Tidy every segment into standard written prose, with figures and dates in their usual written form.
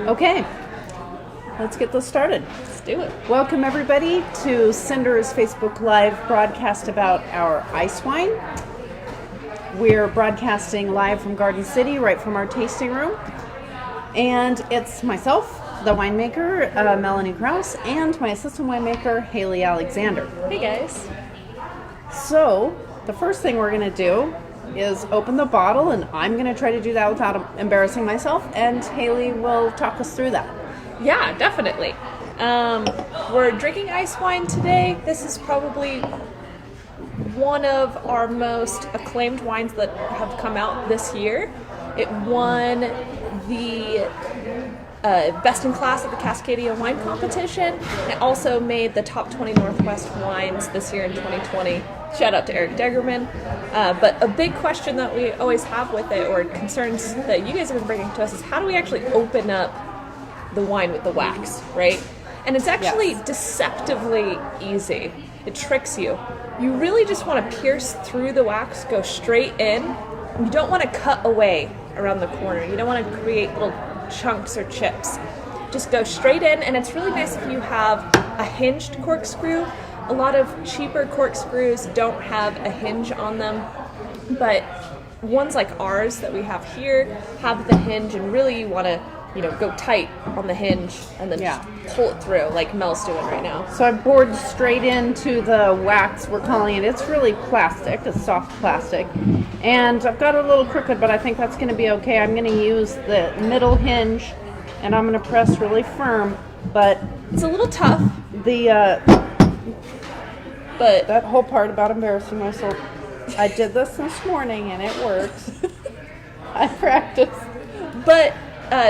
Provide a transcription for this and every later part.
Okay, let's get this started. Let's do it. Welcome everybody to Cinder's Facebook Live broadcast about our ice wine. We're broadcasting live from Garden City, right from our tasting room. And it's myself, the winemaker, Melanie Krause, and my assistant winemaker, Haley Alexander. Hey guys. So, the first thing we're going to do is open the bottle, and I'm going to try to do that without embarrassing myself, and Haley will talk us through that. Yeah, definitely. We're drinking ice wine today. This is probably one of our most acclaimed wines that have come out this year. It won the Best in Class at the Cascadia Wine Competition. It also made the top 20 Northwest wines this year in 2020. Shout out to Eric Degerman. But a big question that we always have with it, or concerns that you guys have been bringing to us, is how do we actually open up the wine with the wax, right? And it's actually deceptively easy. It tricks you. You really just want to pierce through the wax, go straight in. You don't want to cut away around the corner. You don't want to create little chunks or chips. Just go straight in, and it's really nice if you have a hinged corkscrew. A lot of cheaper corkscrews don't have a hinge on them, but ones like ours that we have here have the hinge, and really you want to, go tight on the hinge and then just pull it through like Mel's doing right now. So I poured straight into the wax, we're calling it. It's really plastic, it's soft plastic. And I've got it a little crooked, but I think that's going to be okay. I'm going to use the middle hinge, and I'm going to press really firm, but it's a little tough. But that whole part about embarrassing myself, I did this morning and it works. I practiced. But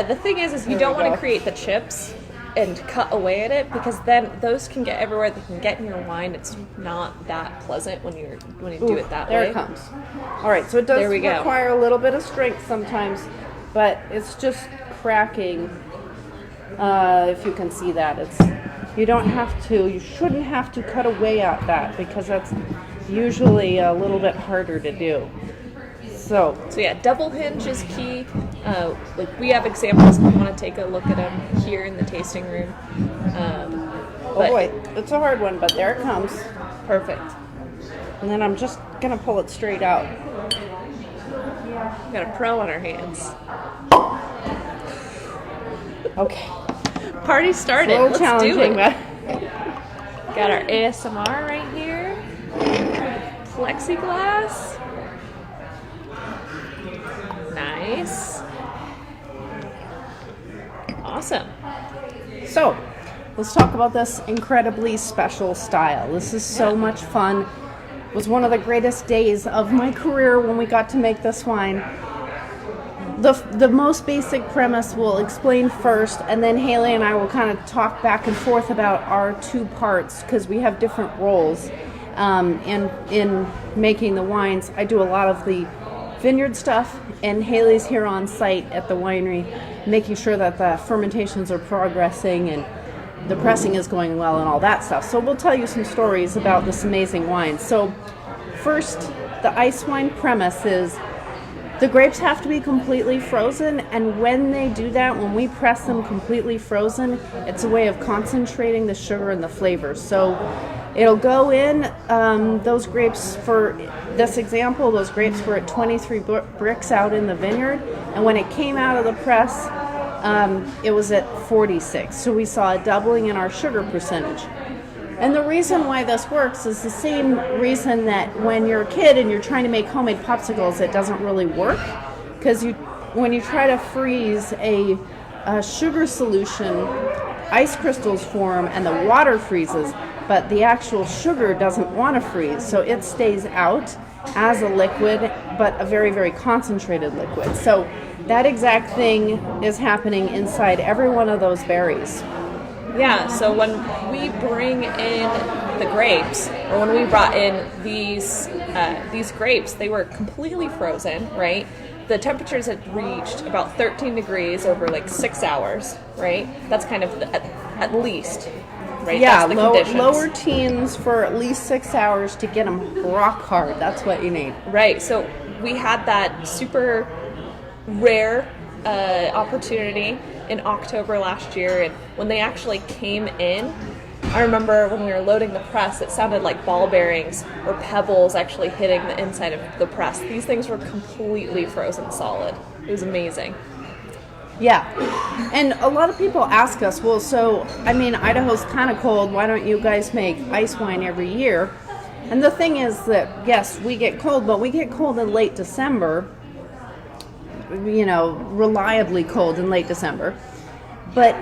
the thing is you don't want to create the chips and cut away at it, because then those can get everywhere. They can get in your wine. It's not that pleasant when you do it that way. There it comes. All right, so it does require a little bit of strength sometimes, but it's just cracking. If you can see that, you shouldn't have to cut away at that, because that's usually a little bit harder to do. So yeah, double hinge is key. We have examples if you want to take a look at them here in the tasting room. Oh boy, it's a hard one, but there it comes. Perfect. And then I'm just gonna pull it straight out. Got a pro on our hands. Okay. Party started. Let's do it. Got our ASMR right here. Plexiglass. Nice. Awesome. So, let's talk about this incredibly special style. This is so much fun. It was one of the greatest days of my career when we got to make this wine. The most basic premise we'll explain first, and then Haley and I will kind of talk back and forth about our two parts, because we have different roles in making the wines. I do a lot of the vineyard stuff, and Haley's here on site at the winery making sure that the fermentations are progressing and the pressing is going well and all that stuff. So we'll tell you some stories about this amazing wine. So first, the ice wine premise is the grapes have to be completely frozen, and when they do that, when we press them completely frozen, it's a way of concentrating the sugar and the flavors. So it'll go in, those grapes, for this example, those grapes were at 23 bricks out in the vineyard, and when it came out of the press, it was at 46. So we saw a doubling in our sugar percentage. And the reason why this works is the same reason that when you're a kid and you're trying to make homemade popsicles, it doesn't really work. Because when you try to freeze a sugar solution, ice crystals form and the water freezes, but the actual sugar doesn't want to freeze. So it stays out as a liquid, but a very, very concentrated liquid. So that exact thing is happening inside every one of those berries. Yeah, so when we bring in the grapes, or when we brought in these grapes, they were completely frozen, right? The temperatures had reached about 13 degrees over like 6 hours, right? That's kind of at least, right? Yeah, That's the lower teens for at least 6 hours to get them rock hard. That's what you need. Right, so we had that super rare opportunity in October last year, and when they actually came in, I remember when we were loading the press, it sounded like ball bearings or pebbles actually hitting the inside of the press. These things were completely frozen solid. It was amazing. Yeah. And a lot of people ask us, well, so, I mean, Idaho's kind of cold. Why don't you guys make ice wine every year? And the thing is that, yes, we get cold, but we get cold in late December, reliably cold in late December. But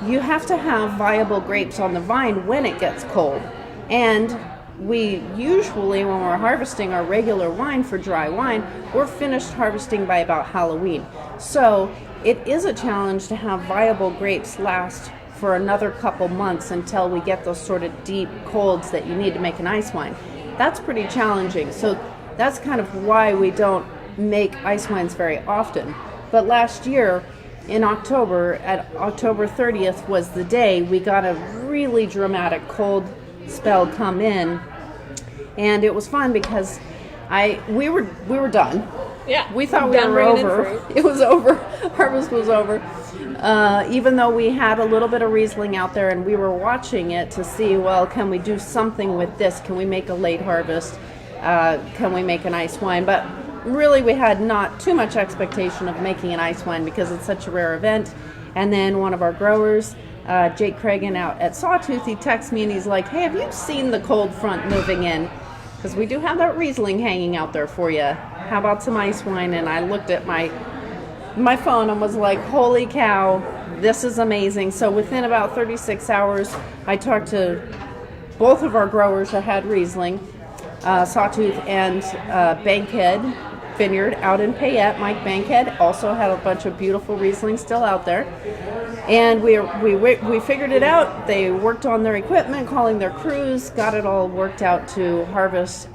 you have to have viable grapes on the vine when it gets cold. And we usually, when we're harvesting our regular wine for dry wine, we're finished harvesting by about Halloween. So it is a challenge to have viable grapes last for another couple months until we get those sort of deep colds that you need to make an ice wine. That's pretty challenging. So that's kind of why we don't make ice wines very often. But last year, in October, at October 30th was the day we got a really dramatic cold spell come in, and it was fun because we were done. Yeah, we thought we were over. It was over. Harvest was over. Even though we had a little bit of Riesling out there, and we were watching it to see, well, can we do something with this? Can we make a late harvest? Can we make an ice wine? But really, we had not too much expectation of making an ice wine because it's such a rare event. And then one of our growers, Jake Cragen out at Sawtooth, he texts me and he's like, hey, have you seen the cold front moving in? Because we do have that Riesling hanging out there for you. How about some ice wine? And I looked at my phone and was like, holy cow, this is amazing. So within about 36 hours, I talked to both of our growers that had Riesling, Sawtooth and Bankhead Vineyard out in Payette. Mike Bankhead also had a bunch of beautiful Riesling still out there. And we figured it out. They worked on their equipment, calling their crews, got it all worked out to harvest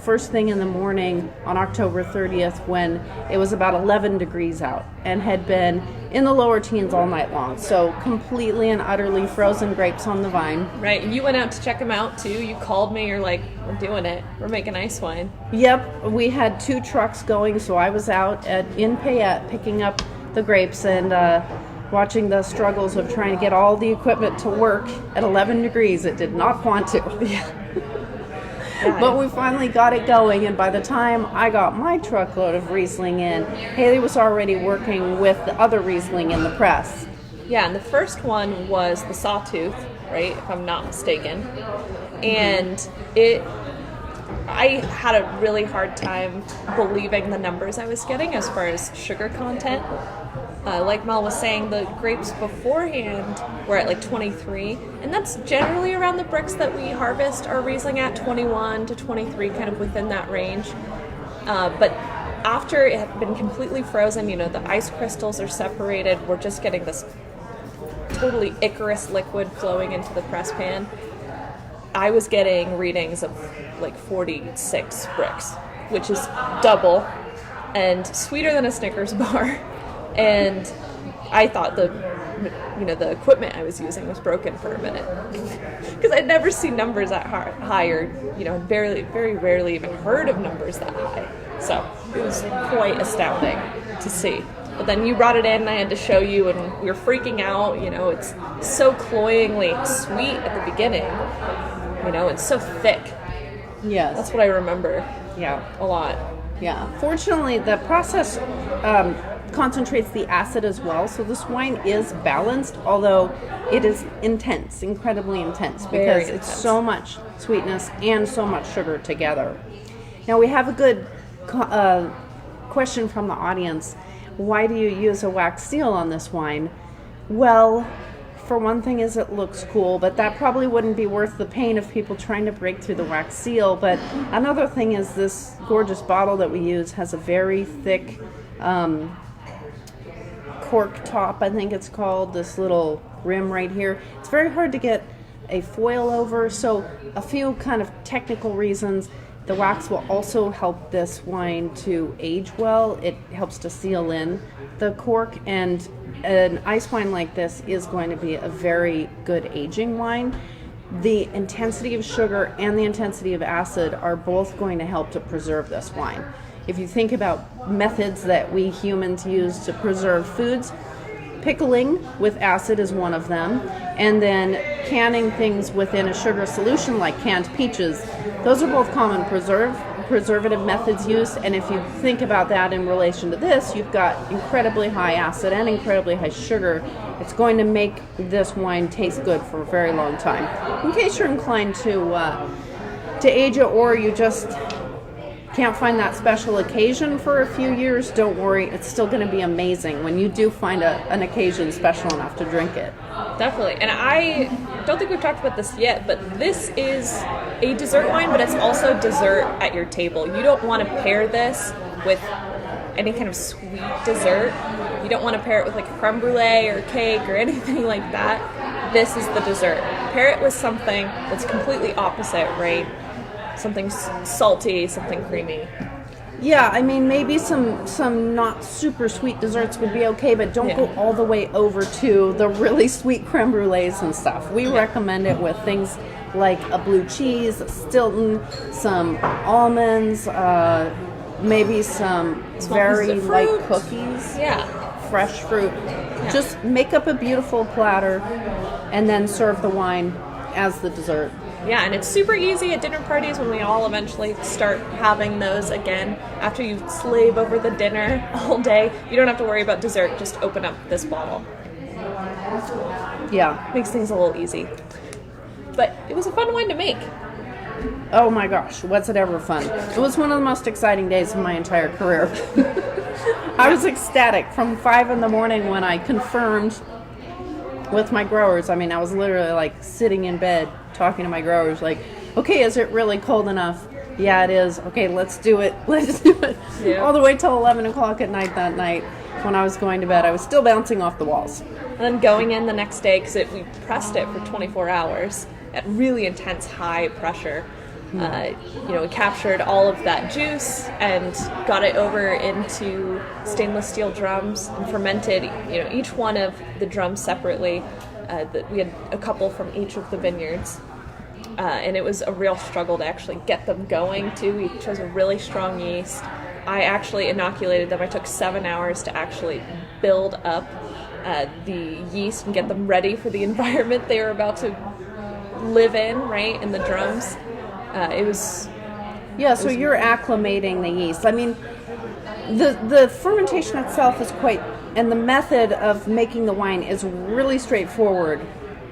first thing in the morning on October 30th when it was about 11 degrees out and had been in the lower teens all night long. So completely and utterly frozen grapes on the vine. Right, and you went out to check them out too. You called me, you're like, we're doing it. We're making ice wine. Yep, we had 2 trucks going, so I was out in Payette picking up the grapes and watching the struggles of trying to get all the equipment to work at 11 degrees. It did not want to. Yeah. But we finally got it going, and by the time I got my truckload of Riesling in, Haley was already working with the other Riesling in the press. Yeah, and the first one was the Sawtooth, right, if I'm not mistaken. And I had a really hard time believing the numbers I was getting as far as sugar content. Like Mel was saying, the grapes beforehand were at like 23, and that's generally around the Brix that we harvest our Riesling at, 21 to 23, kind of within that range. But after it had been completely frozen, the ice crystals are separated, we're just getting this totally Icarus liquid flowing into the press pan. I was getting readings of like 46 Brix, which is double and sweeter than a Snickers bar. And I thought the equipment I was using was broken for a minute because I'd never seen numbers that high, or very rarely even heard of numbers that high. So it was quite astounding to see. But then you brought it in, and I had to show you, and we were freaking out. It's so cloyingly sweet at the beginning. It's so thick. Yes, that's what I remember. Yeah, a lot. Yeah. Fortunately, the process concentrates the acid as well, so this wine is balanced, although it is intense, incredibly intense, because it's so much sweetness and so much sugar together. Now we have a good question from the audience. Why do you use a wax seal on this wine? Well, for one thing is it looks cool, but that probably wouldn't be worth the pain of people trying to break through the wax seal. But another thing is this gorgeous bottle that we use has a very thick cork top, I think it's called, this little rim right here. It's very hard to get a foil over, so a few kind of technical reasons. The wax will also help this wine to age well. It helps to seal in the cork, and an ice wine like this is going to be a very good aging wine. The intensity of sugar and the intensity of acid are both going to help to preserve this wine. If you think about methods that we humans use to preserve foods, Pickling with acid is one of them, and then canning things within a sugar solution like canned peaches. Those are both common preservative methods used, and if you think about that in relation to this, you've got incredibly high acid and incredibly high sugar. It's going to make this wine taste good for a very long time. In case you're inclined to age it, or you just can't find that special occasion for a few years, don't worry, it's still going to be amazing when you do find an occasion special enough to drink it. Definitely. And I don't think we've talked about this yet, but this is a dessert wine, but it's also dessert at your table. You don't want to pair this with any kind of sweet dessert. You don't want to pair it with like a creme brulee or cake or anything like that. This is the dessert. Pair it with something that's completely opposite, right? Something salty, something creamy. Yeah, I mean, maybe some not super sweet desserts would be okay, but don't go all the way over to the really sweet creme brulees and stuff. We recommend it with things like a blue cheese, Stilton, some almonds, maybe some very light cookies. Yeah. Fresh fruit. Yeah. Just make up a beautiful platter and then serve the wine as the dessert. Yeah, and it's super easy at dinner parties when we all eventually start having those again. After you slave over the dinner all day, you don't have to worry about dessert. Just open up this bottle. Yeah. Makes things a little easy. But it was a fun wine to make. Oh my gosh, was it ever fun. It was one of the most exciting days of my entire career. I was ecstatic from 5 in the morning when I confirmed with my growers. I mean, I was literally like sitting in bed talking to my growers like, okay, is it really cold enough? Yeah, it is. Okay, let's do it. Let's do it. Yeah. All the way till 11 o'clock at night that night when I was going to bed. I was still bouncing off the walls. And then going in the next day, because we pressed it for 24 hours at really intense high pressure. We captured all of that juice and got it over into stainless steel drums and fermented, each one of the drums separately. We had a couple from each of the vineyards. And it was a real struggle to actually get them going, too. We chose a really strong yeast. I actually inoculated them. I took 7 hours to actually build up the yeast and get them ready for the environment they were about to live in, right, in the drums. So you're acclimating the yeast. I mean, the fermentation itself is and the method of making the wine is really straightforward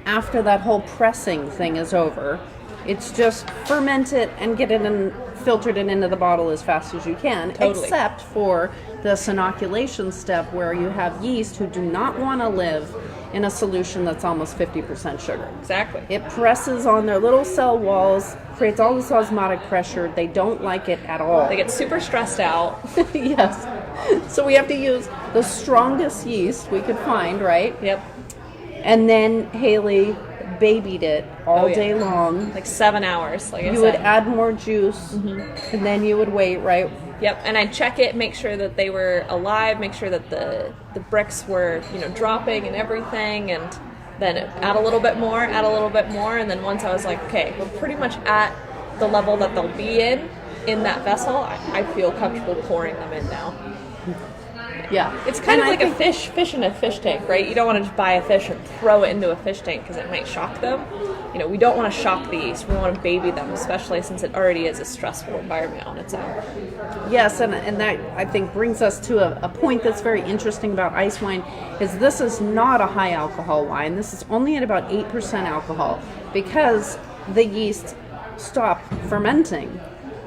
after that whole pressing thing is over. It's just ferment it and get it filtered it into the bottle as fast as you can, totally. Except for this inoculation step where you have yeast who do not want to live in a solution that's almost 50% sugar. Exactly. It presses on their little cell walls, creates all this osmotic pressure. They don't like it at all. They get super stressed out. Yes. So we have to use the strongest yeast we could find, right? Yep. And then Haley babied it all day long. Like 7 hours, like I said. You would add more juice, and then you would wait, right? Yep, and I'd check it, make sure that they were alive, make sure that the bricks were, dropping and everything, and then add a little bit more, and then once I was like, okay, we're pretty much at the level that they'll be in that vessel, I feel comfortable pouring them in now. Yeah. It's kind of like a fish in a fish tank, right? You don't want to just buy a fish and throw it into a fish tank because it might shock them. We don't want to shock the yeast. We want to baby them, especially since it already is a stressful environment on its own. Yes, and that, I think, brings us to a point that's very interesting about ice wine, is this is not a high alcohol wine. This is only at about 8% alcohol because the yeast stop fermenting.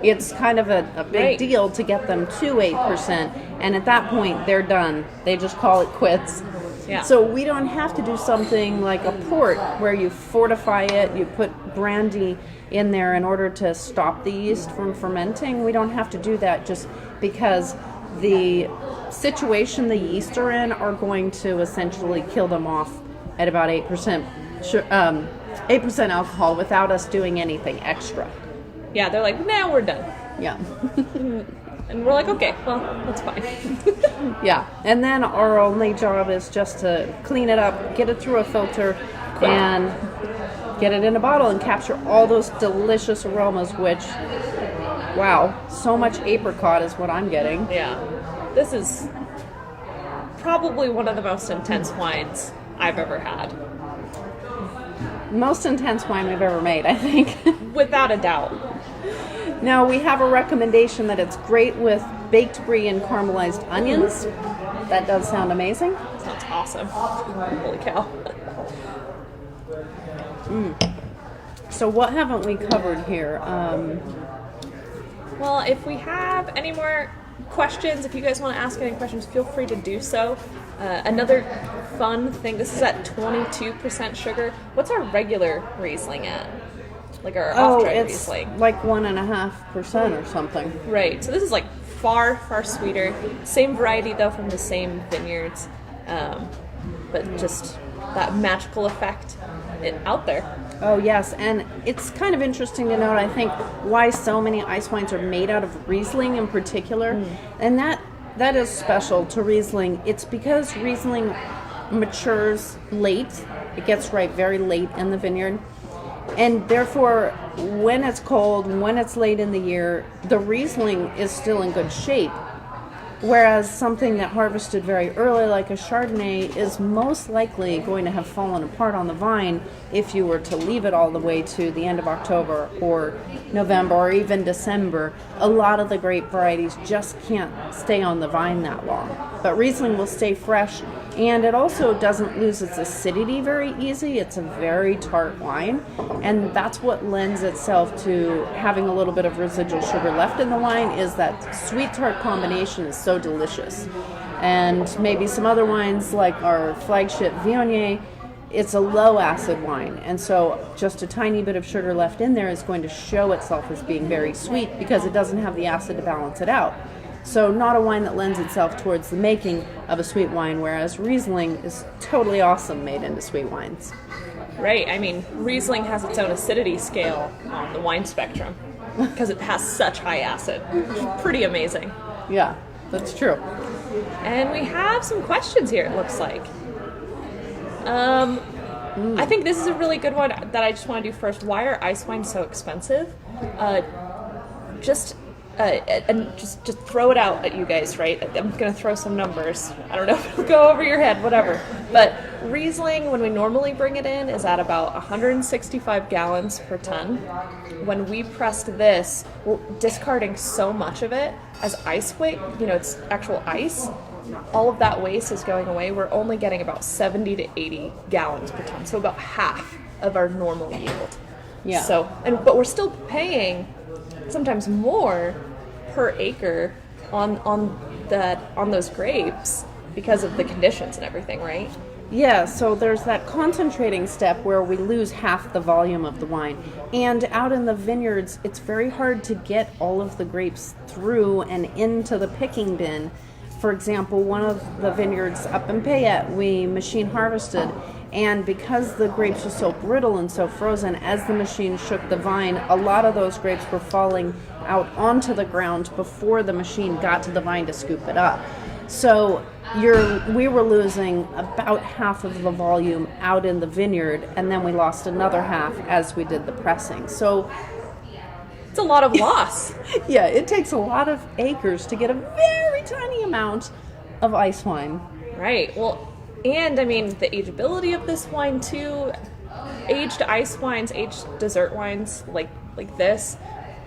It's kind of a big deal to get them to 8%, and at that point, they're done. They just call it quits. Yeah. So we don't have to do something like a port where you fortify it, you put brandy in there in order to stop the yeast from fermenting. We don't have to do that just because the situation the yeast are in are going to essentially kill them off at about 8% alcohol without us doing anything extra. Yeah, they're like, nah, we're done. Yeah. And we're like, okay, well, that's fine. Yeah, and then our only job is just to clean it up, get it through a filter, and get it in a bottle and capture all those delicious aromas, which, wow, so much apricot is what I'm getting. Yeah. This is probably one of the most intense wines I've ever had. Most intense wine we've ever made, I think. Without a doubt. Now, we have a recommendation that it's great with baked brie and caramelized onions. That does sound amazing. Sounds awesome. Holy cow. So what haven't we covered here? Well, if we have any more questions, if you guys want to ask any questions, feel free to do so. Another fun thing, this is at 22% sugar. What's our regular Riesling at? Like our off-dry it's Riesling. like 1.5% or something. Right, so this is like far, far sweeter. Same variety though from the same vineyards, but just that magical effect out there. Oh yes, and it's kind of interesting to note, I think, why so many ice wines are made out of Riesling in particular, and that is special to Riesling. It's because Riesling matures late. It gets ripe very late in the vineyard. And therefore, when it's cold, when it's late in the year, the Riesling is still in good shape. Whereas something that harvested very early, like a Chardonnay, is most likely going to have fallen apart on the vine if you were to leave it all the way to the end of October or November or even December. A lot of the grape varieties just can't stay on the vine that long. But Riesling will stay fresh, and it also doesn't lose its acidity very easy. It's a very tart wine, and that's what lends itself to having a little bit of residual sugar left in the wine, is that sweet-tart combination is so delicious. And maybe some other wines like our flagship Viognier, it's a low acid wine, and so just a tiny bit of sugar left in there is going to show itself as being very sweet because it doesn't have the acid to balance it out. So not a wine that lends itself towards the making of a sweet wine, whereas Riesling is totally awesome made into sweet wines. Right, I mean, Riesling has its own acidity scale on the wine spectrum because it has such high acid. Pretty amazing. Yeah, that's true. And we have some questions here, it looks like. I think this is a really good one that I just want to do first. Why are ice wines so expensive? Just throw it out at you guys, right? I'm going to throw some numbers. I don't know if it'll go over your head, whatever. But Riesling, when we normally bring it in, is at about 165 gallons per ton. When we pressed this, we're discarding so much of it as ice weight, it's actual ice. All of that waste is going away. We're only getting about 70 to 80 gallons per ton, so about half of our normal yield. Yeah. But we're still paying sometimes more per acre on those grapes because of the conditions and everything, right? Yeah, so there's that concentrating step where we lose half the volume of the wine. And out in the vineyards, it's very hard to get all of the grapes through and into the picking bin. For example, one of the vineyards up in Payette, we machine harvested, and because the grapes were so brittle and so frozen, as the machine shook the vine, a lot of those grapes were falling out onto the ground before the machine got to the vine to scoop it up. So we were losing about half of the volume out in the vineyard, and then we lost another half as we did the pressing. So it's a lot of loss. Yeah, it takes a lot of acres to get a very tiny amount of ice wine. Right. Well, and I mean, the ageability of this wine too. Aged ice wines, aged dessert wines like this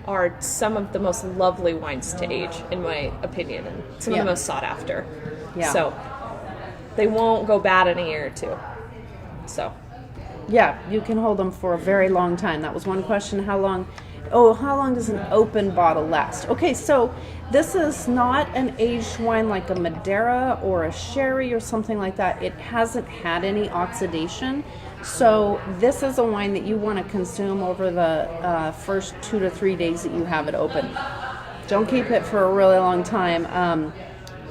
are some of the most lovely wines to age, in my opinion, and some of the most sought after. Yeah. So they won't go bad in a year or two. So yeah, you can hold them for a very long time. That was one question. How long does an open bottle last? Okay, so this is not an aged wine like a Madeira or a sherry or something like that. It hasn't had any oxidation. So this is a wine that you want to consume over the first 2 to 3 days that you have it open. Don't keep it for a really long time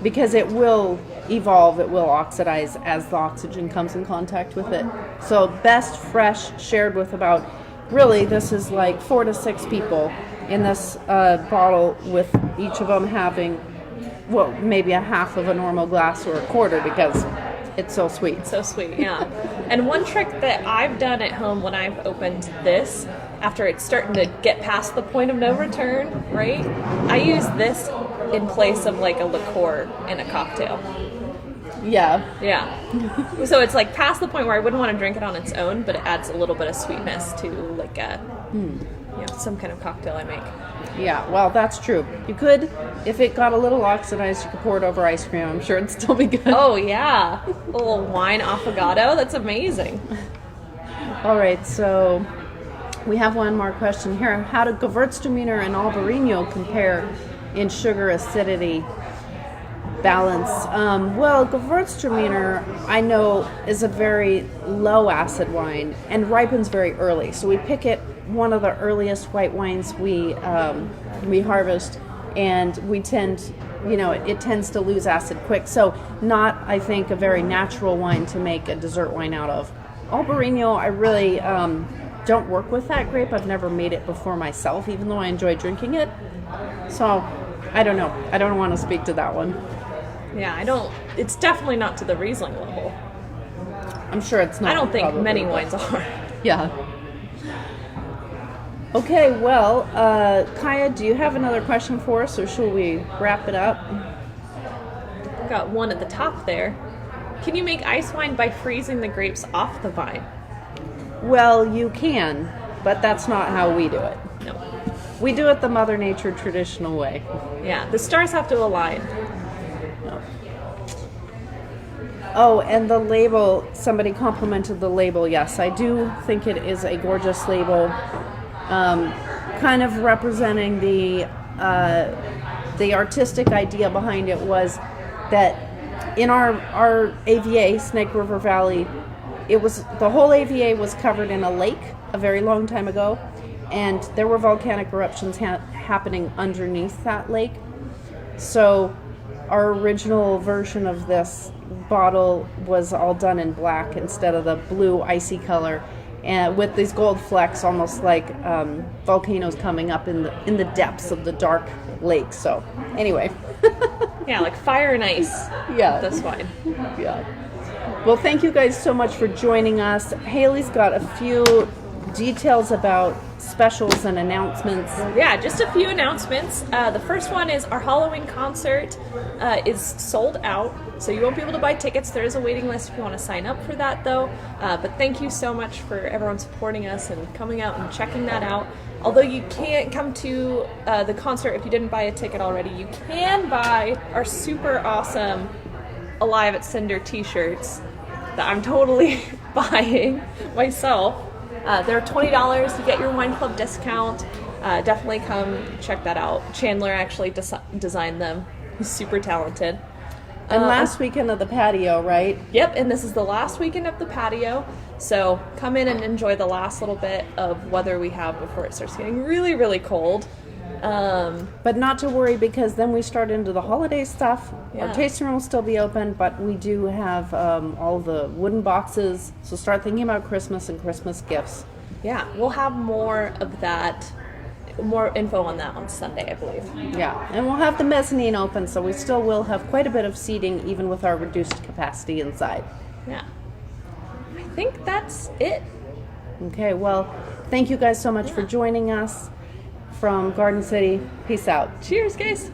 because it will evolve, it will oxidize as the oxygen comes in contact with it. So best fresh, shared with about, really this is like 4 to 6 people in this bottle, with each of them having, well, maybe a half of a normal glass or a quarter because it's so sweet. So sweet, yeah. And one trick that I've done at home when I've opened this, after it's starting to get past the point of no return, right? I use this in place of like a liqueur in a cocktail. Yeah. Yeah. So it's like past the point where I wouldn't want to drink it on its own, but it adds a little bit of sweetness to like a, some kind of cocktail I make. Yeah, well, that's true. You could, if it got a little oxidized, you could pour it over ice cream. I'm sure it'd still be good. Oh yeah, a little wine affogato. That's amazing. All right, so we have one more question here. How do Gewürztraminer and Albarino compare in sugar acidity balance? Well, Gewürztraminer, I know, is a very low acid wine and ripens very early. So we pick it one of the earliest white wines we harvest, and we tend, it tends to lose acid quick. So not, I think, a very natural wine to make a dessert wine out of. Albarino, I really don't work with that grape. I've never made it before myself, even though I enjoy drinking it. So I don't know. I don't want to speak to that one. Yeah, it's definitely not to the Riesling level. I'm sure it's not. I don't think probably, many but- wines are. Yeah. Okay, well, Kaya, do you have another question for us, or should we wrap it up? Got one at the top there. Can you make ice wine by freezing the grapes off the vine? Well, you can, but that's not how we do it. No. We do it the Mother Nature traditional way. Yeah, the stars have to align. Oh, and the label, somebody complimented the label. Yes, I do think it is a gorgeous label, kind of representing the artistic idea behind it was that in our AVA, Snake River Valley, the whole AVA was covered in a lake a very long time ago, and there were volcanic eruptions happening underneath that lake. So our original version of this bottle was all done in black instead of the blue icy color, and with these gold flecks, almost like volcanoes coming up in the depths of the dark lake. So anyway. Yeah, like fire and ice. Yeah. This wine. Yeah. Well, thank you guys so much for joining us. Haley's got a few details about specials and announcements. Yeah, just a few announcements. The first one is our Halloween concert is sold out, so you won't be able to buy tickets. There is a waiting list if you want to sign up for that, though. But thank you so much for everyone supporting us and coming out and checking that out. Although you can't come to the concert if you didn't buy a ticket already, you can buy our super awesome Alive at Cinder t-shirts that I'm totally buying myself. They're $20. You get your wine club discount. Definitely come check that out. Chandler actually designed them. He's super talented. And last weekend of the patio, right? Yep, and this is the last weekend of the patio. So come in and enjoy the last little bit of weather we have before it starts getting really, really cold. But not to worry, because then we start into the holiday stuff. Yeah. Our tasting room will still be open, but we do have all the wooden boxes. So start thinking about Christmas and Christmas gifts. Yeah, we'll have more of that, more info on that on Sunday, I believe. Yeah, and we'll have the mezzanine open, so we still will have quite a bit of seating, even with our reduced capacity inside. Yeah. I think that's it. Okay, well, thank you guys so much for joining us from Garden City. Peace out. Cheers, guys.